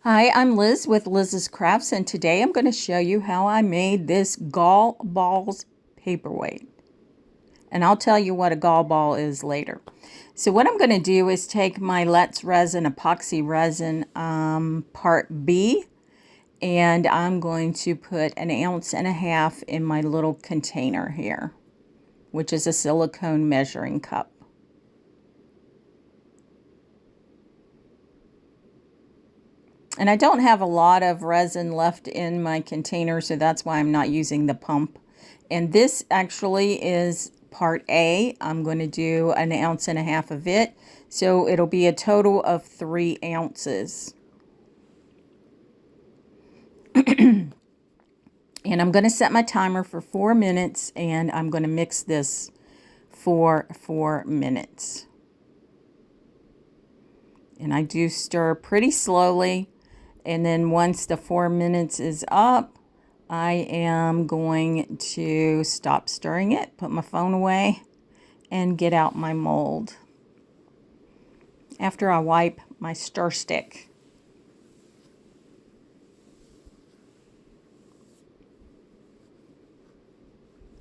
Hi, I'm Liz with Liz's Crafts, and today I'm going to show you how I made this Gall Balls paperweight. And I'll tell you what a Gall Ball is later. So what I'm going to do is take my Let's Resin Epoxy Resin Part B, and I'm going to put 1.5 ounces in my little container here, which is a silicone measuring cup. And I don't have a lot of resin left in my container, so that's why I'm not using the pump. And this actually is part A. I'm going to do 1.5 ounces of it. So it'll be a total of 3 ounces. And I'm going to set my timer for 4 minutes, and I'm going to mix this for 4 minutes. And I do stir pretty slowly. And then once the 4 minutes is up, I am going to stop stirring it, put my phone away, and get out my mold after I wipe my stir stick.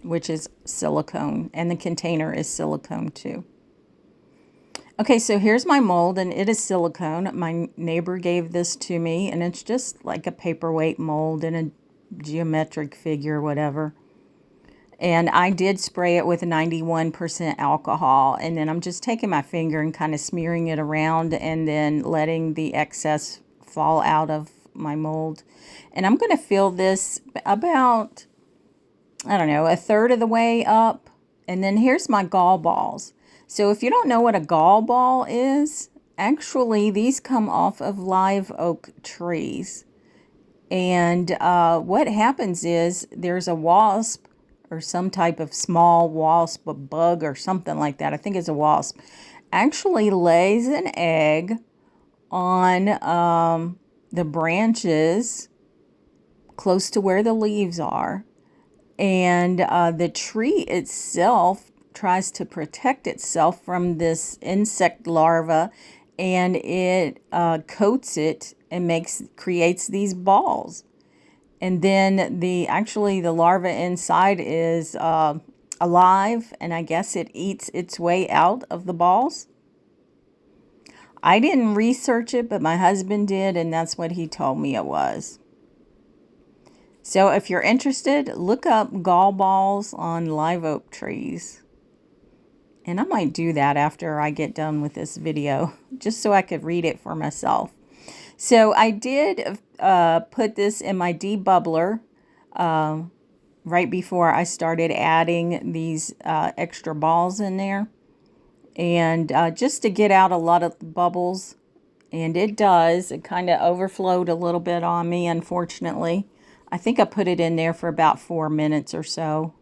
Which is silicone, and the container is silicone too. Okay, so here's my mold, and it is silicone. My neighbor gave this to me, and it's just like a paperweight mold in a geometric figure, whatever. And I did spray it with 91% alcohol, and then I'm just taking my finger and kind of smearing it around and then letting the excess fall out of my mold. And I'm going to fill this about, I don't know, 1/3 of the way up. And then here's my Gall balls. So if you don't know what a Gall ball is, actually these come off of live oak trees. And what happens is there's a wasp or some type of small wasp, a bug or something like that. I think it's a wasp. Actually lays an egg on the branches close to where the leaves are. And the tree itself tries to protect itself from this insect larva, and it coats it and creates these balls. And then the larva inside is alive, and I guess it eats its way out of the balls. I didn't research it, but my husband did, and that's what he told me it was. So if you're interested, look up Gall balls on live oak trees. And I might do that after I get done with this video, just so I could read it for myself. So I did put this in my debubbler right before I started adding these extra balls in there. And just to get out a lot of the bubbles. And it does. It kind of overflowed a little bit on me, unfortunately. I think I put it in there for about 4 minutes or so.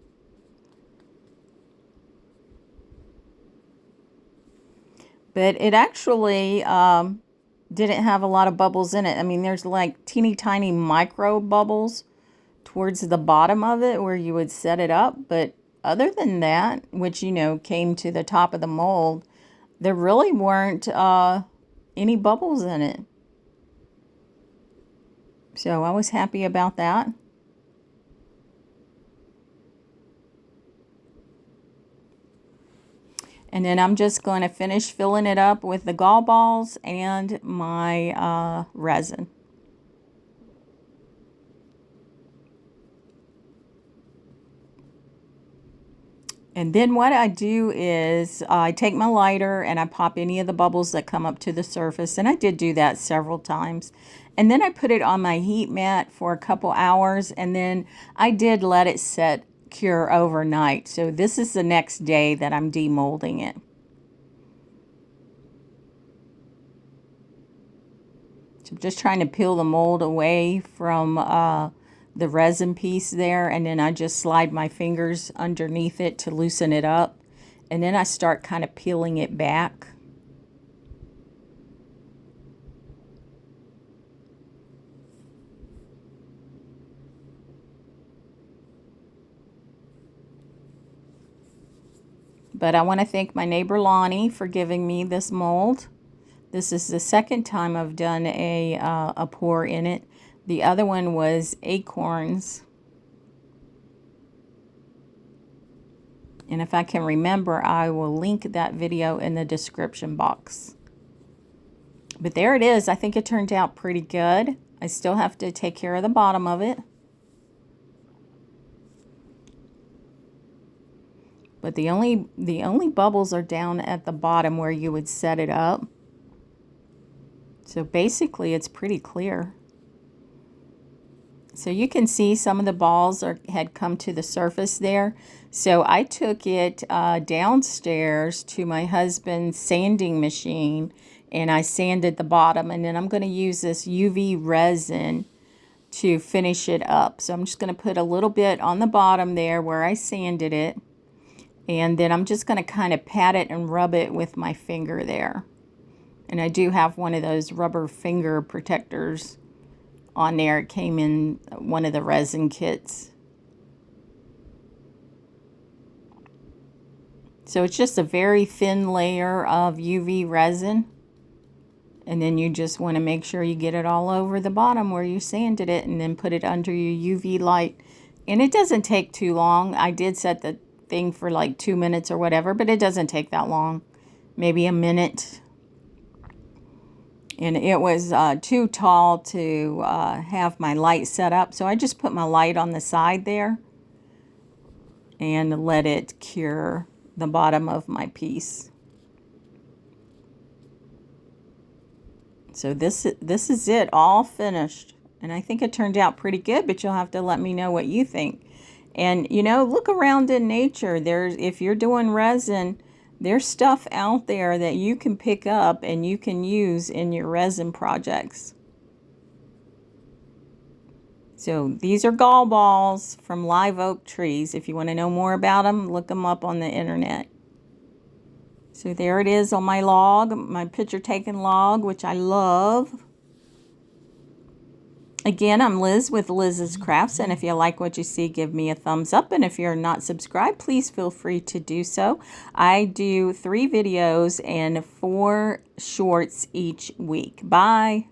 But it actually didn't have a lot of bubbles in it. I mean, there's like teeny tiny micro bubbles towards the bottom of it where you would set it up. But other than that, which, you know, came to the top of the mold, there really weren't any bubbles in it. So I was happy about that. And then I'm just going to finish filling it up with the Gall balls and my resin. And then what I do is I take my lighter and I pop any of the bubbles that come up to the surface. And I did do that several times. And then I put it on my heat mat for a couple hours. And then I did let it cure overnight. So this is the next day that I'm demolding it. So I'm just trying to peel the mold away from the resin piece there, and then I just slide my fingers underneath it to loosen it up, and then I start kind of peeling it back. But I want to thank my neighbor Lonnie for giving me this mold. This is the second time I've done a pour in it. The other one was acorns. And if I can remember, I will link that video in the description box. But there it is. I think it turned out pretty good. I still have to take care of the bottom of it. But the only bubbles are down at the bottom where you would set it up. So basically it's pretty clear. So you can see some of the balls had come to the surface there. So I took it downstairs to my husband's sanding machine and I sanded the bottom, and then I'm going to use this UV resin to finish it up. So I'm just going to put a little bit on the bottom there where I sanded it, and then I'm just going to kind of pat it and rub it with my finger there. And I do have one of those rubber finger protectors on there. It came in one of the resin kits. So it's just a very thin layer of UV resin. And then you just want to make sure you get it all over the bottom where you sanded it, and then put it under your UV light. And it doesn't take too long. I did set the thing for like 2 minutes or whatever, but it doesn't take that long. Maybe a minute. And it was too tall to have my light set up, so I just put my light on the side there and let it cure the bottom of my piece. So this is it, all finished. And I think it turned out pretty good, but you'll have to let me know what you think. And, you know, look around in nature. If you're doing resin, there's stuff out there that you can pick up and you can use in your resin projects. So these are gall balls from live oak trees. If you want to know more about them, look them up on the internet. So there it is on my log, my picture taken log, which I love. Again, I'm Liz with Liz's Crafts, and if you like what you see, give me a thumbs up. And if you're not subscribed, please feel free to do so. I do 3 videos and 4 shorts each week. Bye.